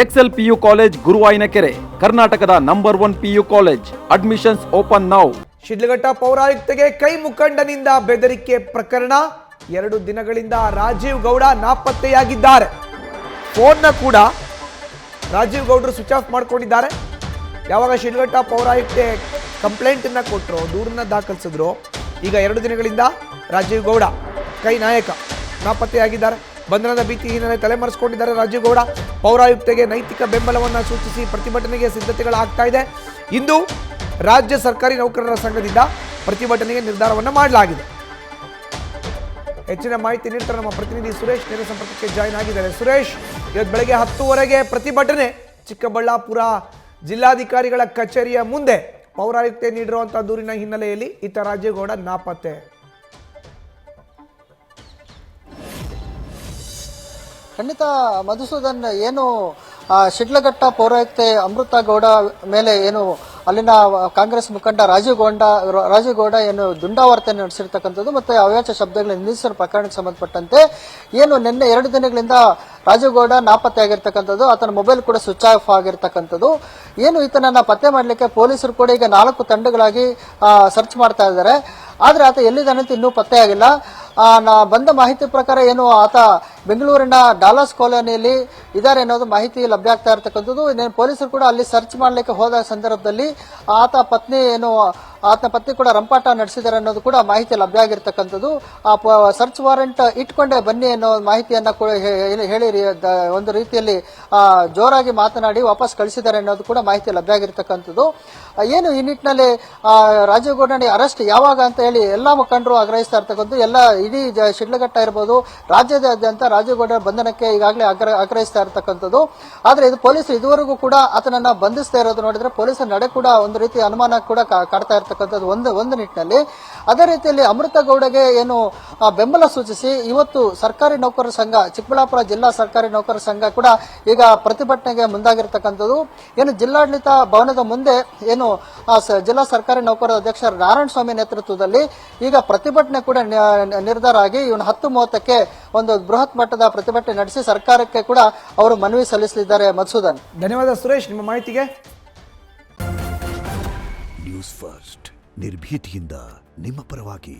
Excel PU college Guruvayanakere, ಕರ್ನಾಟಕದ number 1 PU college. Admissions open now. Sidlaghatta ಪೌರಾಯುಕ್ತೆಗೆ ಕೈ ಮುಖಂಡನಿಂದ ಬೆದರಿಕೆ ಪ್ರಕರಣ. 2 ದಿನಗಳಿಂದ ರಾಜೀವ್ ಗೌಡ ನಾಪತ್ತೆಯಾಗಿದ್ದಾರೆ. ಫೋನ್ನ ಕೂಡ ರಾಜೀವ್ ಗೌಡರು ಸ್ವಿಚ್ ಆಫ್ ಮಾಡ್ಕೊಂಡಿದ್ದಾರೆ. ಯಾವಾಗ ಶಿಡ್ಲಘಟ್ಟ ಪೌರಾಯುಕ್ತೆ ಕಂಪ್ಲೇಂಟ್ ಅನ್ನ ಕೊಟ್ಟರು, ದೂರನ್ನ ದಾಖಲಿಸಿದ್ರು, ಈಗ 2 ದಿನಗಳಿಂದ ರಾಜೀವ್ ಗೌಡ ಕೈ ನಾಯಕ ನಾಪತ್ತೆಯಾಗಿದ್ದಾರೆ. ಬಂಧನದ ಭೀತಿ ಹಿನ್ನೆಲೆ ತಲೆಮರೆಸಿಕೊಂಡಿದ್ದಾರೆ ರಾಜೀವ್ ಗೌಡ. ಪೌರಾಯುಕ್ತೆಗೆ ನೈತಿಕ ಬೆಂಬಲವನ್ನು ಸೂಚಿಸಿ ಪ್ರತಿಭಟನೆಗೆ ಸಿದ್ಧತೆಗಳಾಗ್ತಾ ಇದೆ. ಇಂದು ರಾಜ್ಯ ಸರ್ಕಾರಿ ನೌಕರರ ಸಂಘದಿಂದ ಪ್ರತಿಭಟನೆಗೆ ನಿರ್ಧಾರವನ್ನು ಮಾಡಲಾಗಿದೆ. ಹೆಚ್ಚಿನ ಮಾಹಿತಿ ನೀಡ್ತಾರೆ ನಮ್ಮ ಪ್ರತಿನಿಧಿ ಸುರೇಶ್. ನೇರ ಸಂಪರ್ಕಕ್ಕೆ ಜಾಯಿನ್ ಆಗಿದ್ದಾರೆ. ಸುರೇಶ್, ಇವತ್ತು ಬೆಳಗ್ಗೆ 10:00ವರೆಗೆ ಪ್ರತಿಭಟನೆ ಚಿಕ್ಕಬಳ್ಳಾಪುರ ಜಿಲ್ಲಾಧಿಕಾರಿಗಳ ಕಚೇರಿಯ ಮುಂದೆ. ಪೌರಾಯುಕ್ತೆ ನೀಡಿರುವಂತಹ ದೂರಿನ ಹಿನ್ನೆಲೆಯಲ್ಲಿ ಈತ ರಾಜೀವ್ ಗೌಡ ನಾಪತ್ತೆ. ಖಂಡಿತ ಮಧುಸೂದನ್, ಏನು ಶಿಡ್ಲಘಟ್ಟ ಪೌರಾಯುಕ್ತೆ ಅಮೃತ ಗೌಡ ಮೇಲೆ ಏನು ಅಲ್ಲಿನ ಕಾಂಗ್ರೆಸ್ ಮುಖಂಡ ರಾಜೀವ್ ಗೌಡ ಏನು ದುಂಡಾವರ್ತನೆ ನಡೆಸಿರ್ತಕ್ಕಂಥದ್ದು ಮತ್ತೆ ಅವ್ಯಾಚ ಶಬ್ದಗಳನ್ನು ನಿಂದಿಸಿದ ಪ್ರಕರಣಕ್ಕೆ ಸಂಬಂಧಪಟ್ಟಂತೆ ಏನು ನಿನ್ನೆ 2 ದಿನಗಳಿಂದ ರಾಜೀವ್ ಗೌಡ ನಾಪತ್ತೆ ಆಗಿರ್ತಕ್ಕಂಥದ್ದು, ಆತನ ಮೊಬೈಲ್ ಕೂಡ ಸ್ವಿಚ್ ಆಫ್ ಆಗಿರ್ತಕ್ಕಂಥದ್ದು. ಏನು ಈತನನ್ನ ಪತ್ತೆ ಮಾಡಲಿಕ್ಕೆ ಪೊಲೀಸರು ಕೂಡ ಈಗ 4 ತಂಡಗಳಾಗಿ ಸರ್ಚ್ ಮಾಡ್ತಾ ಇದ್ದಾರೆ. ಆದ್ರೆ ಆತ ಎಲ್ಲಿದ್ದಾನೆ ಅಂತ ಇನ್ನೂ ಪತ್ತೆ ಆಗಿಲ್ಲ. ಬಂದ ಮಾಹಿತಿ ಪ್ರಕಾರ ಏನು ಆತ ಬೆಂಗಳೂರಿನ ಡಾಲರ್ಸ್ ಕಾಲೋನಿಯಲ್ಲಿ ಇದ್ದಾರೆ ಅನ್ನೋದು ಮಾಹಿತಿ ಲಭ್ಯ ಆಗ್ತಾ ಇರತಕ್ಕಂಥದ್ದು. ಪೊಲೀಸರು ಕೂಡ ಅಲ್ಲಿ ಸರ್ಚ್ ಮಾಡಲಿಕ್ಕೆ ಹೋದ ಸಂದರ್ಭದಲ್ಲಿ ಆತನ ಪತ್ನಿ ಕೂಡ ರಂಪಾಟ ನಡೆಸಿದ್ದಾರೆ ಅನ್ನೋದು ಕೂಡ ಮಾಹಿತಿ ಲಭ್ಯ ಆಗಿರ್ತಕ್ಕಂಥದ್ದು. ಸರ್ಚ್ ವಾರೆಂಟ್ ಇಟ್ಕೊಂಡೆ ಬನ್ನಿ ಅನ್ನೋ ಮಾಹಿತಿಯನ್ನ ಕೂಡ ಹೇಳಿ ಒಂದು ರೀತಿಯಲ್ಲಿ ಜೋರಾಗಿ ಮಾತನಾಡಿ ವಾಪಸ್ ಕಳಿಸಿದ್ದಾರೆ ಅನ್ನೋದು ಕೂಡ ಮಾಹಿತಿ ಲಭ್ಯ ಆಗಿರ್ತಕ್ಕಂಥದ್ದು. ಏನು ಈ ನಿಟ್ಟಿನಲ್ಲಿ ರಾಜೀವ್ ಗೌಡನ ಅರೆಸ್ಟ್ ಯಾವಾಗ ಅಂತ ಹೇಳಿ ಎಲ್ಲಾ ಮುಖಂಡರು ಆಗ್ರಹಿಸ್ತಾ ಇರ್ತಕ್ಕಂಥದ್ದು. ಎಲ್ಲ ಇಡೀ ಶಿಡ್ಲಘಟ್ಟ ಇರಬಹುದು, ರಾಜ್ಯಾದ್ಯಂತ ರಾಜೀವ್ ಗೌಡ ಬಂಧನಕ್ಕೆ ಈಗಾಗಲೇ ಆಗ್ರಹಿಸ್ತಾ ಇರತಕ್ಕಂಥದ್ದು. ಆದ್ರೆ ಇದು ಪೊಲೀಸರು ಇದುವರೆಗೂ ಕೂಡ ಆತನನ್ನ ಬಂಧಿಸ್ತಾ ಇರೋದು ನೋಡಿದ್ರೆ ಪೊಲೀಸರ ನಡೆ ಕೂಡ ಒಂದು ರೀತಿ ಅನುಮಾನ ಕೂಡ ಕಾಡ್ತಾ ಇರತಕ್ಕಂಥದ್ದು ಒಂದು ನಿಟ್ಟಿನಲ್ಲಿ. ಅದೇ ರೀತಿಯಲ್ಲಿ ಅಮೃತ ಗೌಡಗೆ ಏನು ಬೆಂಬಲ ಸೂಚಿಸಿ ಇವತ್ತು ಸರ್ಕಾರಿ ನೌಕರರ ಸಂಘ, ಚಿಕ್ಕಬಳ್ಳಾಪುರ ಜಿಲ್ಲಾ ಸರ್ಕಾರಿ ನೌಕರರ ಸಂಘ ಕೂಡ ಈಗ ಪ್ರತಿಭಟನೆಗೆ ಮುಂದಾಗಿರ್ತಕ್ಕಂಥದ್ದು. ಏನು ಜಿಲ್ಲಾಡಳಿತ ಭವನದ ಮುಂದೆ ಏನು ಜಿಲ್ಲಾ ಸರ್ಕಾರಿ ನೌಕರರ ಅಧ್ಯಕ್ಷ ನಾರಾಯಣ ಸ್ವಾಮಿ ನೇತೃತ್ವದಲ್ಲಿ ಈಗ ಪ್ರತಿಭಟನೆ ಕೂಡ ನಿರ್ಧಾರ ಆಗಿ ಇವನು 10:30ಕ್ಕೆ ಒಂದು ಬೃಹತ್ ಮಟ್ಟದ ಪ್ರತಿಭಟನೆ ನಡೆಸಿ ಸರ್ಕಾರಕ್ಕೆ ಕೂಡ ಅವರು ಮನವಿ ಸಲ್ಲಿಸಲಿದ್ದಾರೆ. ಮಧುಸೂದನ್, ಧನ್ಯವಾದ ಸುರೇಶ್ ನಿಮ್ಮ ಮಾಹಿತಿಗೆ. ನ್ಯೂಸ್ ಫಸ್ಟ್ ನಿರ್ಭೀತಿಯಿಂದ ನಿಮ್ಮ ಪರವಾಗಿ.